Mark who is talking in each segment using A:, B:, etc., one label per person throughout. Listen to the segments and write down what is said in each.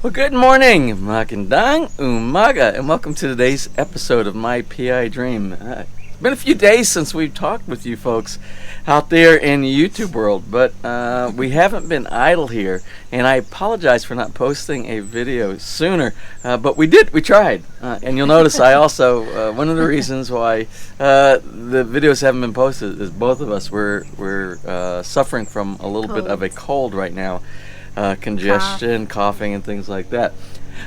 A: Well, good morning, magandang umaga, and welcome to today's episode of My PI Dream. It's been a few days since we've talked with you folks out there in the YouTube world, but we haven't been idle here, and I apologize for not posting a video sooner, but we tried, and you'll notice I also, one of the reasons why the videos haven't been posted is both of us, we're suffering from a little bit of a cold right now. Congestion, coughing, and things like that.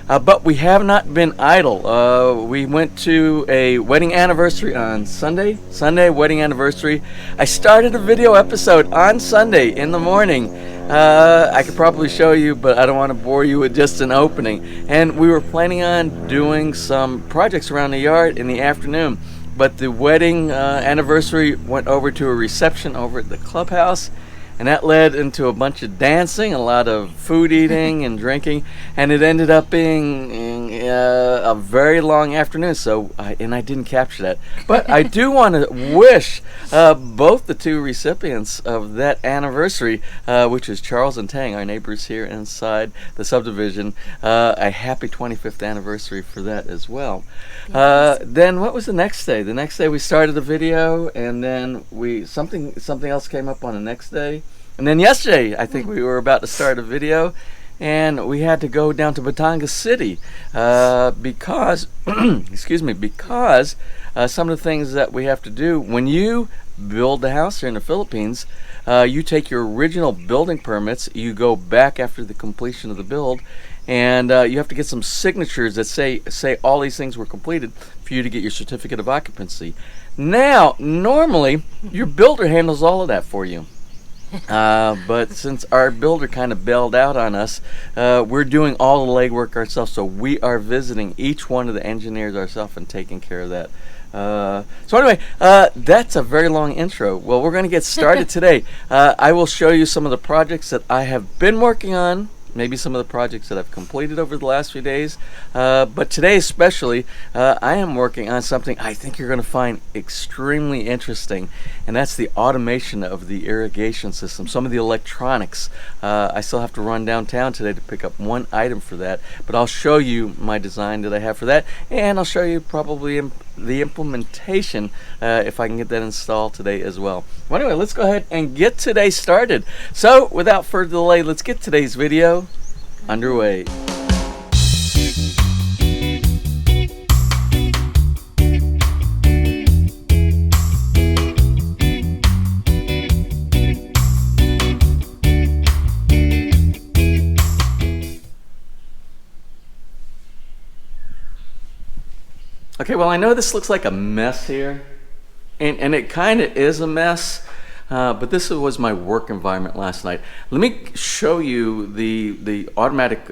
A: But we have not been idle. We went to a wedding anniversary on Sunday. Wedding anniversary. I started a video episode on Sunday in the morning. I could probably show you, but I don't want to bore you with just an opening. And we were planning on doing some projects around the yard in the afternoon. But the wedding anniversary went over to a reception over at the clubhouse. And that led into a bunch of dancing, a lot of food eating and drinking, and it ended up being a very long afternoon. I didn't capture that, but I do want to wish both the two recipients of that anniversary, which is Charles and Tang, our neighbors here inside the subdivision, a happy 25th anniversary for that as well. Then what was the next day? The next day we started the video, and then something else came up on the next day. And then yesterday, I think we were about to start a video, and we had to go down to Batangas City because, because some of the things that we have to do when you build a house here in the Philippines, you take your original building permits, you go back after the completion of the build, and you have to get some signatures that say all these things were completed for you to get your certificate of occupancy. Now, normally, your builder handles all of that for you. But since our builder kind of bailed out on us, we're doing all the legwork ourselves. So we are visiting each one of the engineers ourselves and taking care of that. So anyway, that's a very long intro. Well, we're going to get started today. I will show you some of the projects that I have been working on. Maybe some of the projects that I've completed over the last few days. But today especially, I am working on something I think you're going to find extremely interesting, and that's the automation of the irrigation system, some of the electronics. I still have to run downtown today to pick up one item for that, but I'll show you my design that I have for that, and I'll show you probably the implementation if I can get that installed today as well. Well, anyway, let's go ahead and get today started. So without further delay, let's get today's video underway. Okay, well, I know this looks like a mess here, and it kind of is a mess, but this was my work environment last night. Let me show you the automatic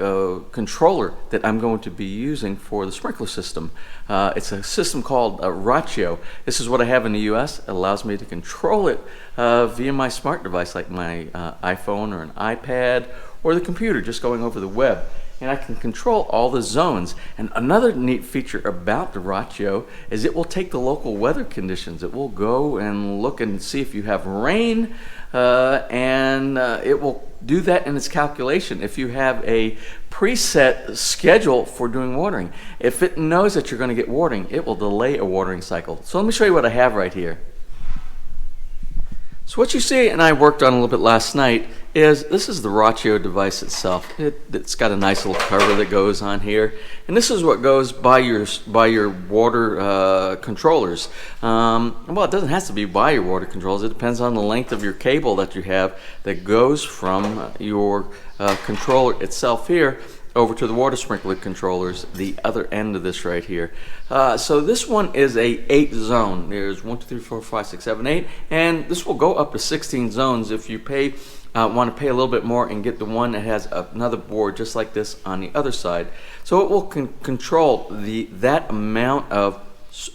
A: controller that I'm going to be using for the sprinkler system. It's a system called Ratio. This is what I have in the US. It allows me to control it via my smart device, like my iPhone or an iPad or the computer, just going over the web. And I can control all the zones. And another neat feature about the Ratio is it will take the local weather conditions. It will go and look and see if you have rain, and it will do that in its calculation. If you have a preset schedule for doing watering, if it knows that you're going to get watering, it will delay a watering cycle. So let me show you what I have right here. So what you see, and I worked on a little bit last night, is this is the Ratio device itself. It's got a nice little cover that goes on here, and this is what goes by your water controllers. Well, it doesn't have to be by your water controllers. It depends on the length of your cable that you have that goes from your controller itself here over to the water sprinkler controllers, the other end of this right here. So this one is a 8 zone. There's 1, 2, 3, 4, 5, 6, 7, 8, and this will go up to 16 zones if you want to pay a little bit more and get the one that has another board just like this on the other side. So it will control that amount of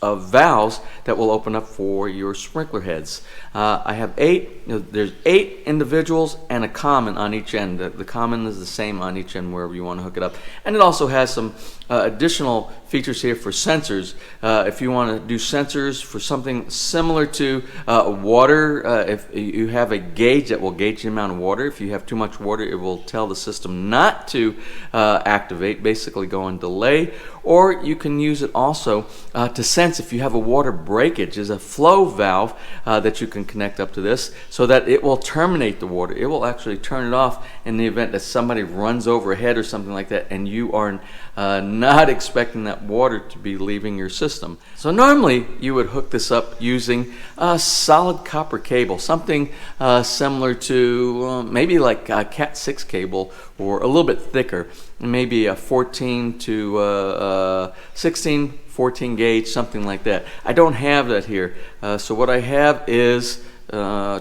A: valves that will open up for your sprinkler heads. I have 8. There's 8 individuals and a common on each end. The common is the same on each end wherever you want to hook it up. And it also has some additional features here for sensors. If you want to do sensors for something similar to water, if you have a gauge that will gauge the amount of water. If you have too much water, it will tell the system not to activate, basically go on delay. Or you can use it also to sense if you have a water breakage. There's a flow valve that you can connect up to this so that it will terminate the water. It will actually turn it off in the event that somebody runs overhead or something like that and you are not expecting that water to be leaving your system. So normally you would hook this up using a solid copper cable, something similar to maybe like a Cat 6 cable or a little bit thicker, maybe a 14 to 16, 14 gauge, something like that. I don't have that here, so what I have is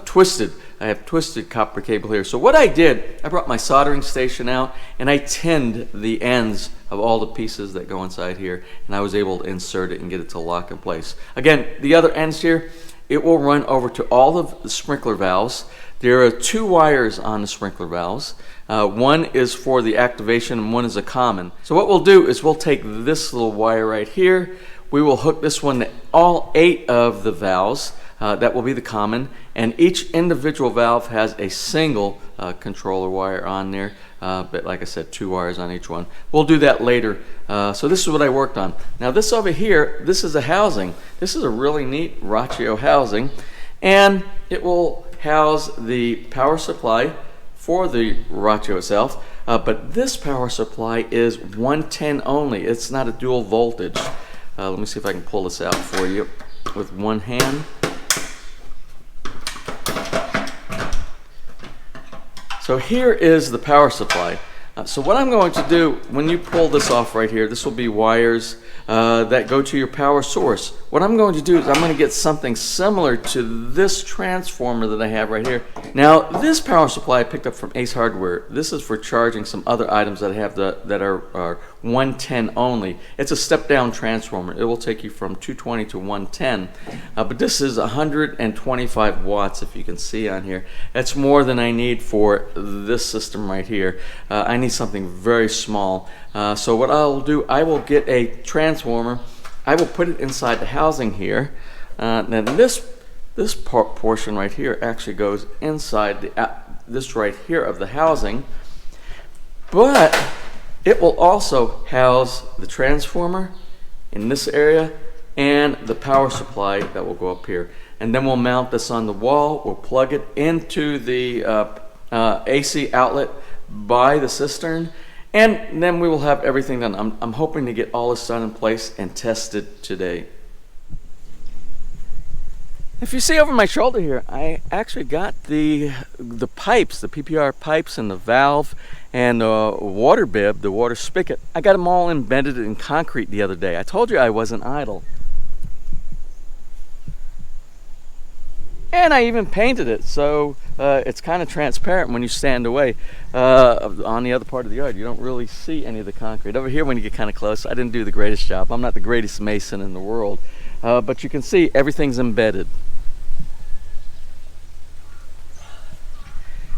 A: twisted. I have twisted copper cable here. So what I did, I brought my soldering station out and I tinned the ends of all the pieces that go inside here, and I was able to insert it and get it to lock in place. Again, the other ends here, it will run over to all of the sprinkler valves. There are 2 wires on the sprinkler valves. One is for the activation and one is a common. So what we'll do is we'll take this little wire right here. We will hook this one to all 8 of the valves. That will be the common, and each individual valve has a single controller wire on there, but like I said, 2 wires on each one. We'll do that later. So this is what I worked on. Now this over here, this is a housing. This is a really neat Rachio housing, and it will house the power supply for the Rachio itself, but this power supply is 110 only. It's not a dual voltage. Let me see if I can pull this out for you with one hand. So here is the power supply. So what I'm going to do, when you pull this off right here, this will be wires that go to your power source. What I'm going to do is I'm going to get something similar to this transformer that I have right here. Now this power supply I picked up from Ace Hardware. This is for charging some other items that I have that are 110 only. It's a step down transformer. It will take you from 220 to 110, but this is 125 watts, if you can see on here. That's more than I need for this system right here. I need something very small. So what I'll do, I will get a transformer. I will put it inside the housing here. Then this portion right here actually goes inside this right here of the housing, but it will also house the transformer in this area and the power supply that will go up here. And then we'll mount this on the wall. We'll plug it into the AC outlet by the cistern, and then we will have everything done. I'm hoping to get all this done in place and tested today. If you see over my shoulder here, I actually got the pipes, the PPR pipes and the valve and the water bib, the water spigot. I got them all embedded in concrete the other day. I told you I wasn't idle. And I even painted it, so it's kind of transparent when you stand away on the other part of the yard. You don't really see any of the concrete. Over here when you get kind of close, I didn't do the greatest job. I'm not the greatest mason in the world, but you can see everything's embedded.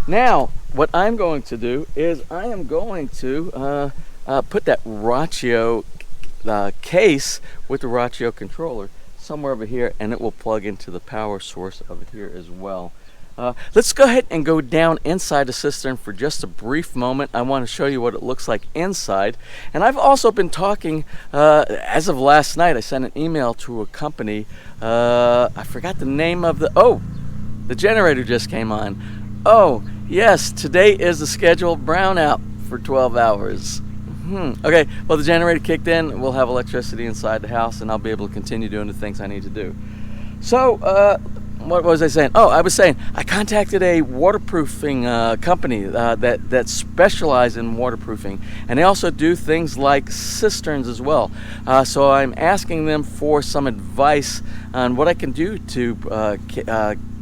A: Now, what I'm going to do is I am going to put that Rachio case with the Rachio controller somewhere over here, and it will plug into the power source over here as well. Let's go ahead and go down inside the cistern for just a brief moment. I want to show you what it looks like inside. And I've also been talking, as of last night, I sent an email to a company. I forgot the name of the generator just came on. Oh, yes, today is the scheduled brownout for 12 hours. Okay, well, the generator kicked in. We'll have electricity inside the house, and I'll be able to continue doing the things I need to do. So, what was I saying? Oh, I was saying I contacted a waterproofing company that specializes in waterproofing, and they also do things like cisterns as well. So I'm asking them for some advice on what I can do to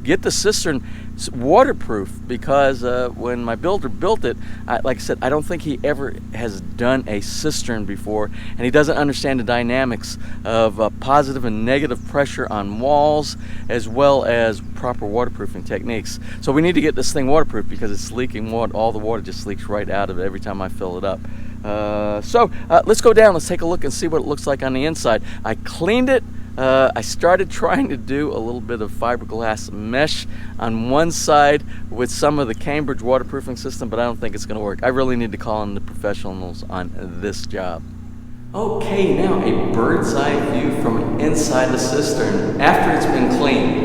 A: get the cistern waterproof, because when my builder built it, like I said, I don't think he ever has done a cistern before, and he doesn't understand the dynamics of positive and negative pressure on walls as well as proper waterproofing techniques. So we need to get this thing waterproof because it's leaking water. All the water just leaks right out of it every time I fill it up. Let's go down. Let's take a look and see what it looks like on the inside. I cleaned it. I started trying to do a little bit of fiberglass mesh on one side with some of the Cambridge waterproofing system, but I don't think it's going to work. I really need to call in the professionals on this job. Okay, now a bird's eye view from inside the cistern after it's been cleaned.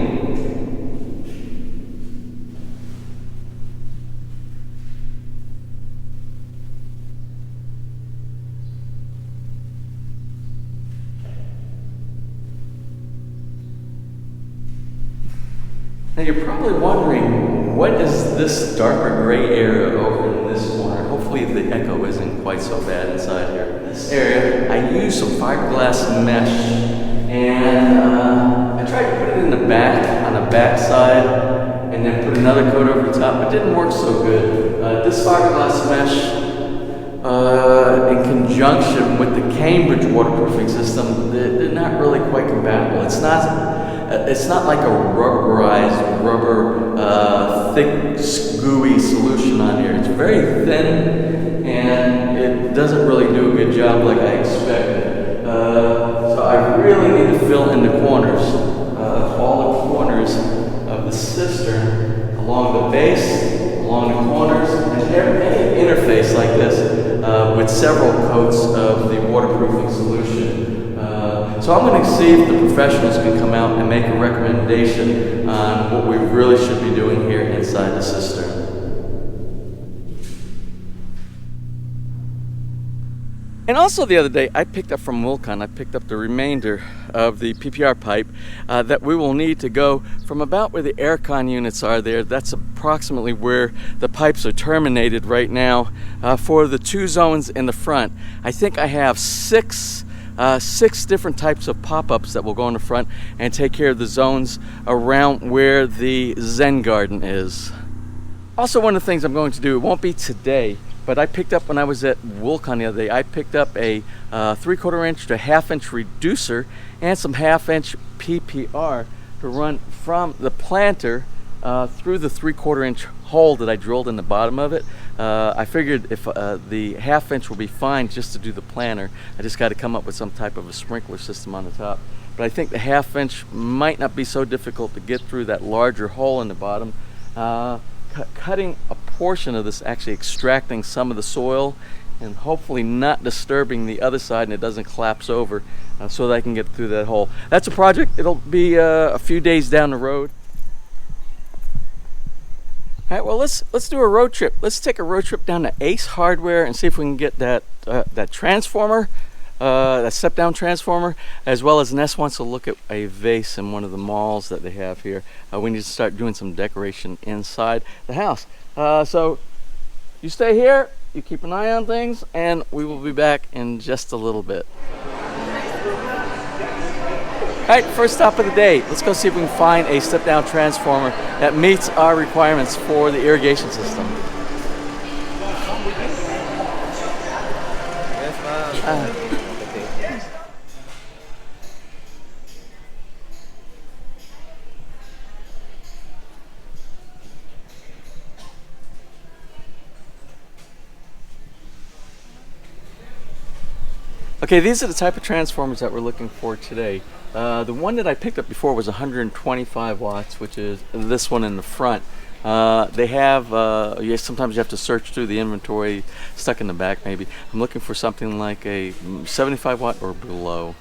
A: Now you're probably wondering, what is this darker gray area over in this corner? Hopefully the echo isn't quite so bad inside here. This area, I used some fiberglass mesh, and I tried to put it in the back, on the back side, and then put another coat over the top. It didn't work so good. This fiberglass mesh, in conjunction with the Cambridge waterproofing system, they're not really quite compatible. It's not like a rubberized, thick, gooey solution on here. It's very thin, and it doesn't really do a good job like I expected. So I really need to fill in the corners, all the corners of the cistern, along the base, along the corners, and any interface like this, with several coats of the waterproofing solution. So I'm going to see if the professionals can come out and make a recommendation on what we really should be doing here inside the cistern. And also the other day, I picked up from Wilcon, I picked up the remainder of the PPR pipe that we will need to go from about where the aircon units are there. That's approximately where the pipes are terminated right now for the two zones in the front. I think I have six different types of pop-ups that will go in the front and take care of the zones around where the Zen garden is. Also, one of the things I'm going to do, it won't be today, but I picked up when I was at Wilcon the other day, I picked up a 3/4 inch to 1/2 inch reducer and some 1/2 inch PPR to run from the planter through the 3/4 inch hole that I drilled in the bottom of it. I figured if the 1/2 inch will be fine just to do the planter, I just got to come up with some type of a sprinkler system on the top. But I think the 1/2 inch might not be so difficult to get through that larger hole in the bottom. Cutting a portion of this, actually extracting some of the soil and hopefully not disturbing the other side and it doesn't collapse over, so that I can get through that hole. That's a project. It'll be a few days down the road. All right, well, let's do a road trip. Let's take a road trip down to Ace Hardware and see if we can get that transformer, that step-down transformer, as well as Ness wants to look at a vase in one of the malls that they have here. We need to start doing some decoration inside the house. So you stay here, you keep an eye on things, and we will be back in just a little bit. All right, first stop of the day. Let's go see if we can find a step-down transformer that meets our requirements for the irrigation system. Okay, these are the type of transformers that we're looking for today. The one that I picked up before was 125 watts, which is this one in the front. They have, sometimes you have to search through the inventory, stuck in the back maybe. I'm looking for something like a 75 watt or below.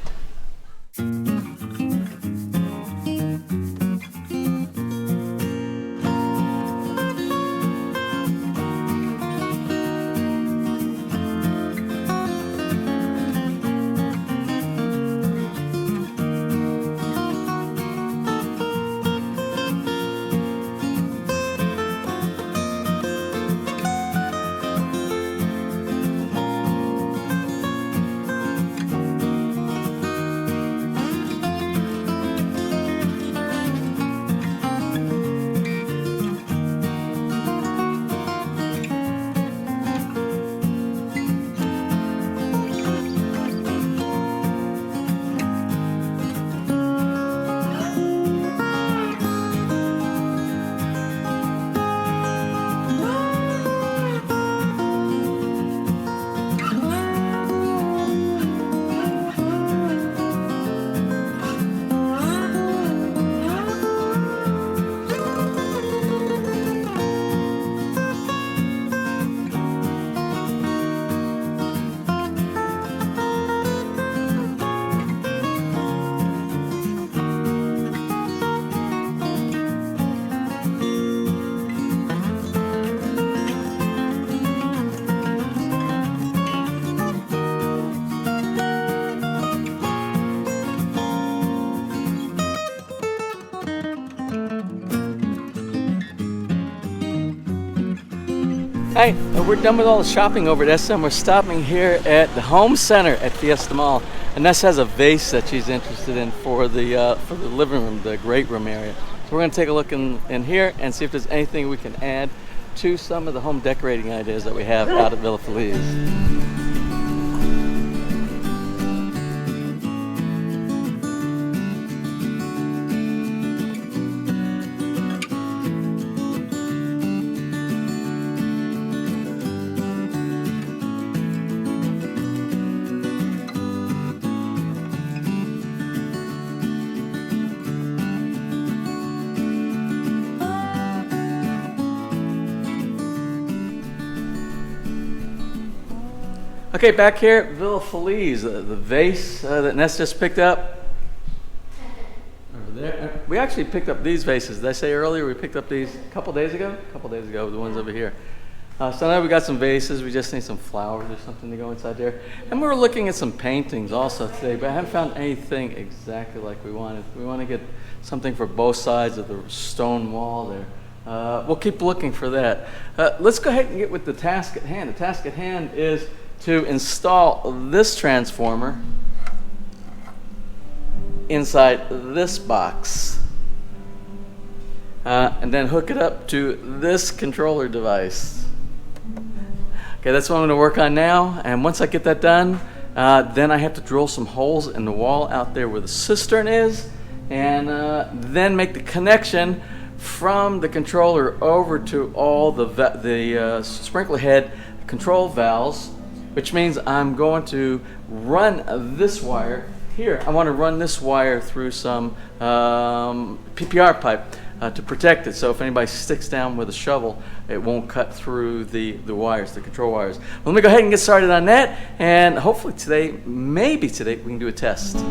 A: Hi, we're done with all the shopping over at SM. We're stopping here at the home center at Fiesta Mall. And Ness has a vase that she's interested in for the living room, the great room area. So we're going to take a look in here and see if there's anything we can add to some of the home decorating ideas that we have out at Villa Feliz. Okay, back here at Villa Feliz, the vase that Ness just picked up. Over there. We actually picked up these vases. Did I say earlier we picked up these a couple days ago? A couple days ago, the ones over here. So now we got some vases. We just need some flowers or something to go inside there. And we were looking at some paintings also today, but I haven't found anything exactly like we wanted. We want to get something for both sides of the stone wall there. We'll keep looking for that. Let's go ahead and get with the task at hand. The task at hand is to install this transformer inside this box and then hook it up to this controller device. Okay, that's what I'm going to work on now, and once I get that done, then I have to drill some holes in the wall out there where the cistern is, and then make the connection from the controller over to all the sprinkler head control valves, which means I'm going to run this wire here. I want to run this wire through some PPR pipe to protect it, so if anybody sticks down with a shovel, it won't cut through the wires, the control wires. Well, let me go ahead and get started on that, and hopefully today, maybe today, we can do a test.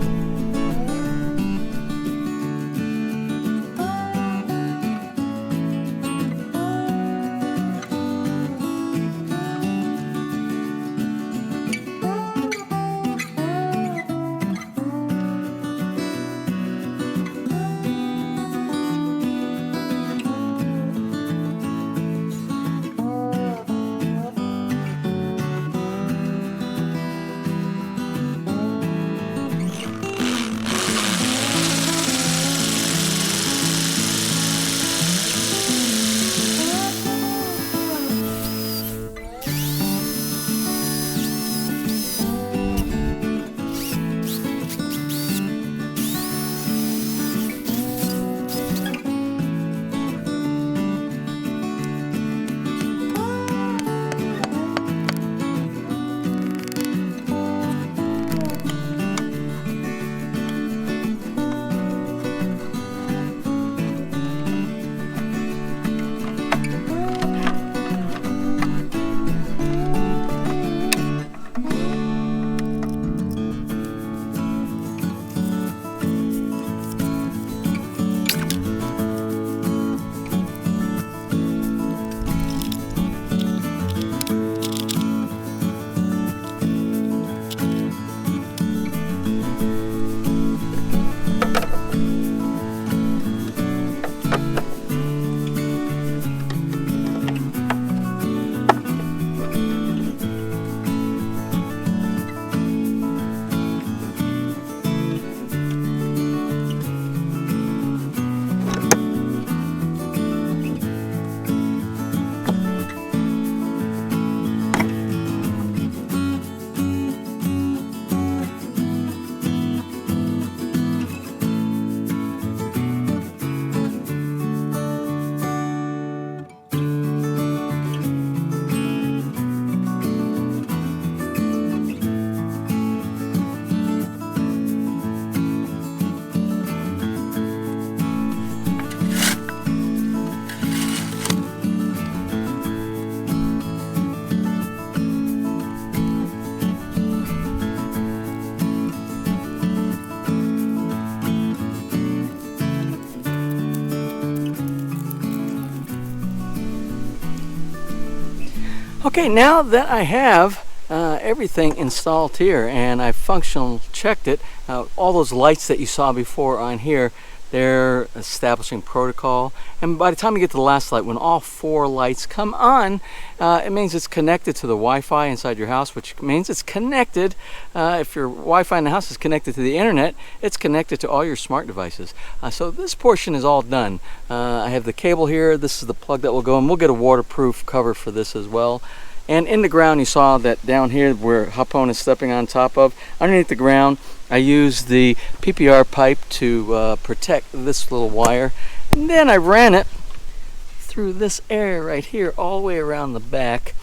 A: Okay, now that I have everything installed here and I functional checked it, all those lights that you saw before on here,
B: They're establishing protocol, and by the time you get to the last light, when all 4 lights come on, it means it's connected to the Wi-Fi inside your house, which means it's connected. If your Wi-Fi in the house is connected to the internet, it's connected to all your smart devices. So this portion is all done. I have the cable here. This is the plug that will go in. We'll get a waterproof cover for this as well. And in the ground, you saw that down here where Hapon is stepping on top of, underneath the ground, I use the PPR pipe to protect this little wire. And then I ran it through this area right here, all the way around the back.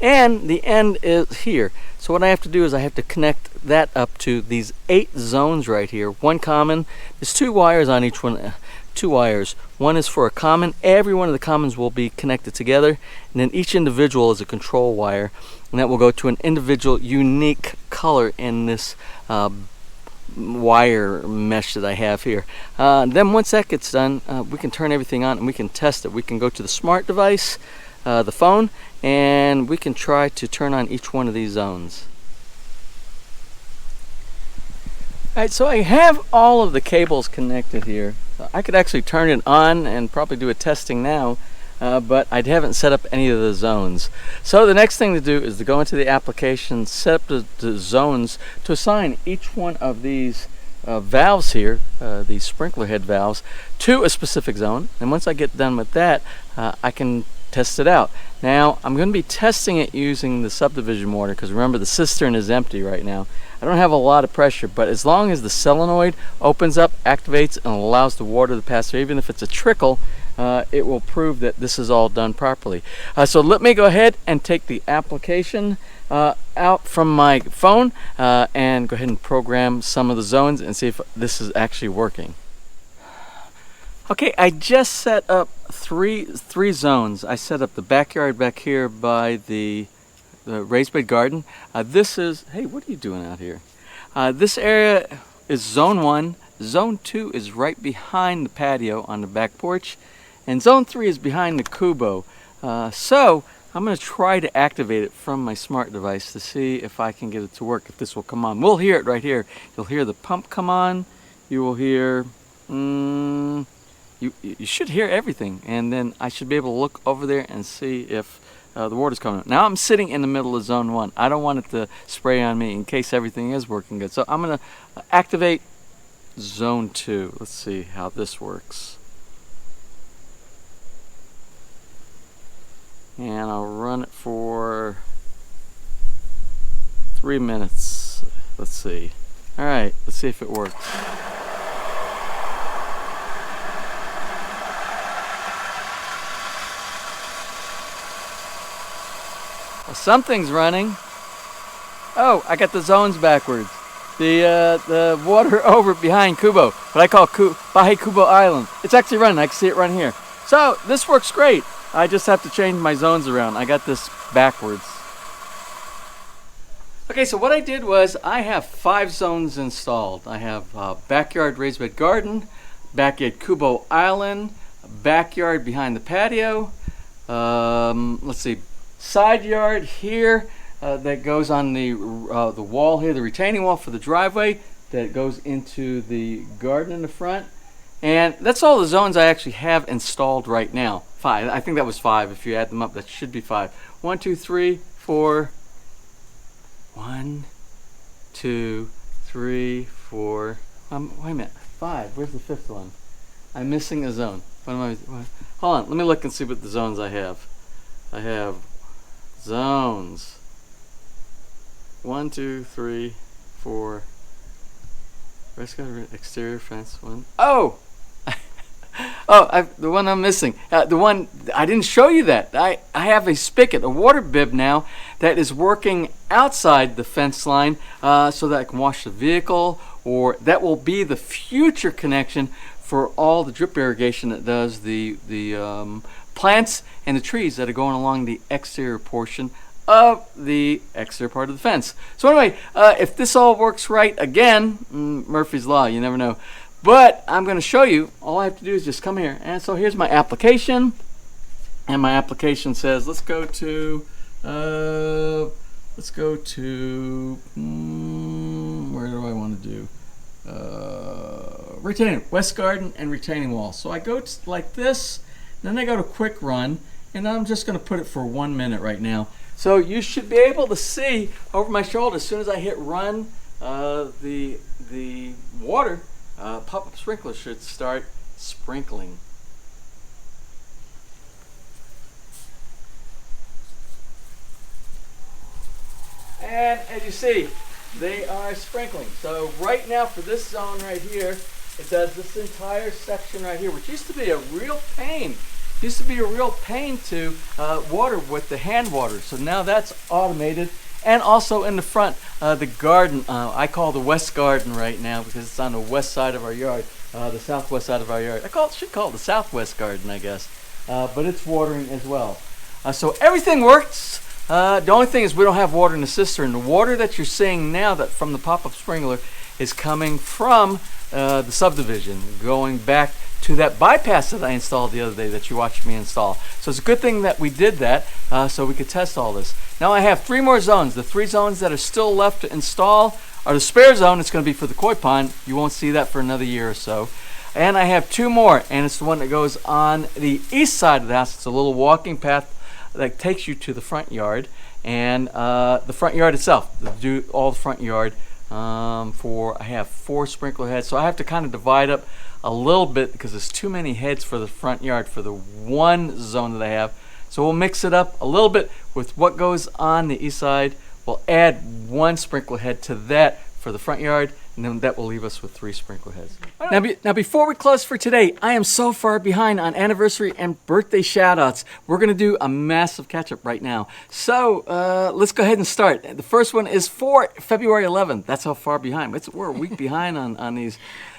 B: And the end is here. So what I have to do is I have to connect that up to these 8 zones right here. One common, there's 2 wires on each one. 2 wires. One is for a common. Every one of the commons will be connected together, and then each individual is a control wire, and that will go to an individual unique color in this wire mesh that I have here. Then once that gets done, we can turn everything on and we can test it. We can go to the smart device, the phone, and we can try to turn on each one of these zones. Alright, so I have all of the cables connected here. I could actually turn it on and probably do a testing now, but I haven't set up any of the zones. So the next thing to do is to go into the application, set up the zones to assign each one of these valves here, these sprinkler head valves, to a specific zone. And once I get done with that, I can test it out. Now I'm going to be testing it using the subdivision mortar, because remember, the cistern is empty right now. I don't have a lot of pressure, but as long as the solenoid opens up, activates, and allows the water to pass through, even if it's a trickle, it will prove that this is all done properly. So let me go ahead and take the application out from my phone and go ahead and program some of the zones and see if this is actually working. Okay, I just set up three zones. I set up the backyard back here by the raised bed garden. This is, hey, what are you doing out here? This area is zone 1. Zone 2 is right behind the patio on the back porch. And zone 3 is behind the kubo. So I'm going to try to activate it from my smart device to see if I can get it to work, if this will come on. We'll hear it right here. You'll hear the pump come on. You will hear, you should hear everything. And then I should be able to look over there and see if the water's coming out. Now I'm sitting in the middle of zone 1. I don't want it to spray on me in case everything is working good. So I'm going to activate zone 2. Let's see how this works. And I'll run it for 3 minutes. Let's see. Alright, let's see if it works. Well, something's running. Oh, I got the zones backwards. The water over behind Kubo, what I call Bahay Kubo Island. It's actually running. I can see it run here. So this works great. I just have to change my zones around. I got this backwards. Okay, so what I did was I have 5 zones installed. I have backyard raised bed garden, backyard Kubo Island, backyard behind the patio, let's see, side yard here that goes on the wall here, the retaining wall for the driveway that goes into the garden in the front. And that's all the zones I actually have installed right now. 5. I think that was 5. If you add them up, that should be 5. 1, 2, 3, 4. 1, 2, 3, 4. Wait a minute. 5. Where's the 5th one? I'm missing a zone. Hold on. Let me look and see what the zones I have. I have zones. 1, 2, 3, 4. Exterior fence. 1. Oh! The one I'm missing. The one, I didn't show you that. I have a spigot, a water bib now, that is working outside the fence line so that I can wash the vehicle, or that will be the future connection for all the drip irrigation that does the plants and the trees that are going along the exterior portion of the exterior part of the fence. So anyway, if this all works right, again, Murphy's Law, you never know. But I'm going to show you. All I have to do is just come here. And so here's my application. And my application says, let's go to, where do I want to do? retaining west garden and retaining wall. So I go like this, then I go to quick run, and I'm just going to put it for 1 minute right now. So you should be able to see over my shoulder as soon as I hit run, the water pop-up sprinkler should start sprinkling. And as you see, they are sprinkling. So right now for this zone right here, it does this entire section right here, which used to be a real pain. Used to be a real pain to water with the hand water. So now that's automated. And also in the front, the garden, I call the west garden right now because it's on the west side of our yard, the southwest side of our yard. Should call it the southwest garden, I guess. But it's watering as well. So everything works. The only thing is we don't have water in the cistern. The water that you're seeing now that from the pop-up sprinkler is coming from the subdivision, going back to that bypass that I installed the other day that you watched me install. So it's a good thing that we did that so we could test all this. Now I have 3 more zones. The 3 zones that are still left to install are the spare zone. It's going to be for the koi pond. You won't see that for another year or so. And I have 2 more, and it's the one that goes on the east side of the house. It's a little walking path that takes you to the front yard, and the front yard itself, do all the front yard. I have 4 sprinkler heads, so I have to kind of divide up a little bit because there's too many heads for the front yard for the one zone that I have. So we'll mix it up a little bit with what goes on the east side. We'll add 1 sprinkler head to that for the front yard, and then that will leave us with 3 sprinkler heads. Now before we close for today, I am so far behind on anniversary and birthday shout-outs. We're going to do a massive catch-up right now. So let's go ahead and start. The first one is for February 11th. That's how far behind. We're a week behind on these.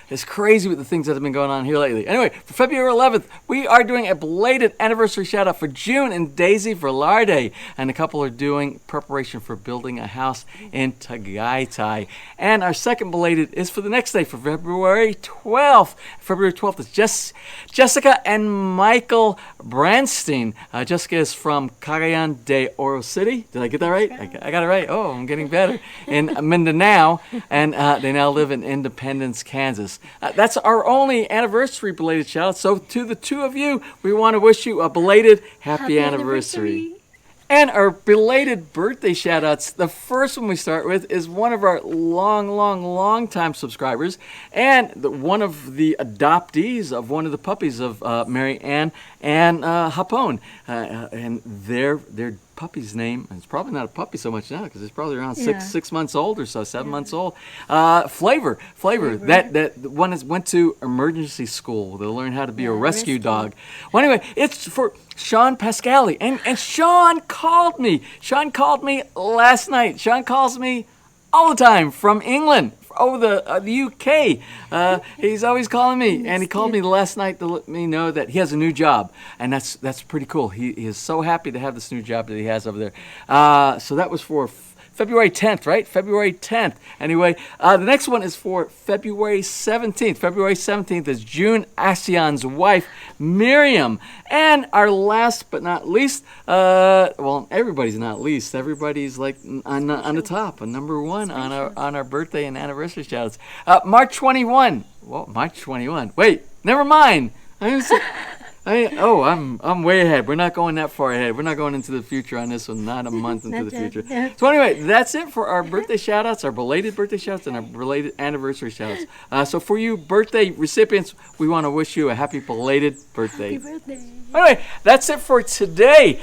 B: It's crazy with the things that have been going on here lately. Anyway, for February 11th, we are doing a belated anniversary shout-out for June and Daisy Velarde. And a couple are doing preparation for building a house in TodayI. And our second belated is for the next day, for February 12th. February 12th is Jessica and Michael Branstein. Jessica is from Cagayan de Oro City. Did I get that right? I got it right. Oh, I'm getting better. In Mindanao. And they now live in Independence, Kansas. That's our only anniversary belated shout out. So to the 2 of you, we want to wish you a belated happy anniversary. And our belated birthday shout outs, the first one we start with is one of our long time subscribers and one of the adoptees of one of the puppies of Mary Ann and Hapon. And their puppy's name, and it's probably not a puppy so much now because it's probably around 6 months old or so, 7 months old. Flavor. That one went to emergency school to learn how to be a rescue dog. Well, anyway, it's for Sean Pascali, and Sean called me. Sean called me last night. Sean calls me all the time from England, over the UK. He's always calling me, and he called me last night to let me know that he has a new job, and that's pretty cool. He is so happy to have this new job that he has over there. So that was for February 10th, right? February 10th. Anyway, the next one is for February 17th. February 17th is June Asion's wife, Miriam. And our last but not least, well, everybody's not least. Everybody's like on the top, number 1 on our birthday and anniversary shout-outs. March 21. Well, March 21. Wait, never mind. I'm way ahead. We're not going that far ahead. We're not going into the future on this one, not a month into the future. So anyway, that's it for our birthday shout-outs, our belated birthday shout-outs, and our belated anniversary shout-outs. So for you birthday recipients, we want to wish you a happy belated birthday.
C: Happy birthday.
B: Anyway, that's it for today.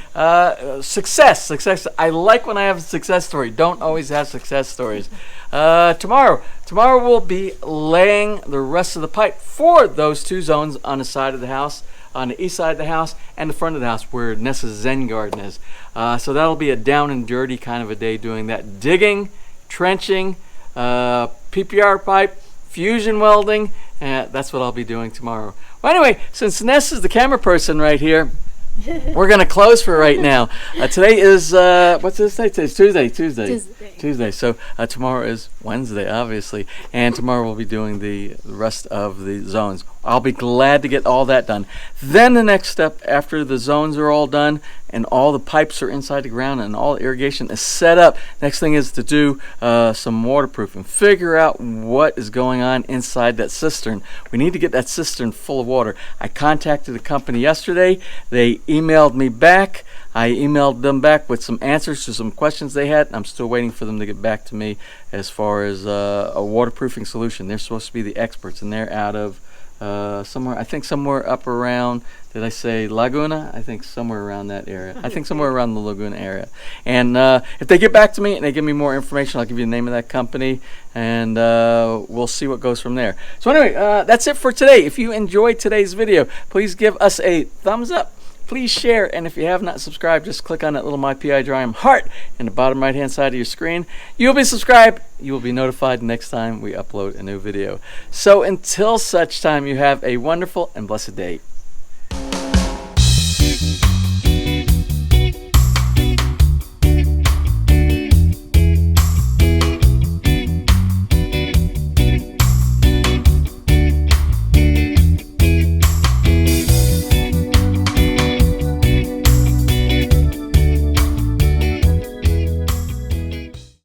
B: Success. I like when I have a success story. Don't always have success stories. Tomorrow we'll be laying the rest of the pipe for those 2 zones on the side of the house, on the east side of the house and the front of the house where Nessa's Zen garden is. So that'll be a down and dirty kind of a day doing that. Digging, trenching, PPR pipe, fusion welding. That's what I'll be doing tomorrow. Well, anyway, since Nessa's the camera person right here, we're going to close for right now. Today is, what's this day? Today's Tuesday. So tomorrow is Wednesday, obviously. And tomorrow we'll be doing the rest of the zones. I'll be glad to get all that done. Then the next step, after the zones are all done and all the pipes are inside the ground and all the irrigation is set up, next thing is to do some waterproofing. Figure out what is going on inside that cistern. We need to get that cistern full of water. I contacted the company yesterday. They emailed me back. I emailed them back with some answers to some questions they had. I'm still waiting for them to get back to me as far as a waterproofing solution. They're supposed to be the experts, and they're out of somewhere, I think somewhere up around, did I say Laguna? I think somewhere around that area. I think somewhere around the Laguna area. And if they get back to me and they give me more information, I'll give you the name of that company, and we'll see what goes from there. So anyway, that's it for today. If you enjoyed today's video, please give us a thumbs up. Please share, and if you have not subscribed, just click on that little My PI Dream heart in the bottom right hand side of your screen. You'll be subscribed. You will be notified next time we upload a new video. So until such time, you have a wonderful and blessed day.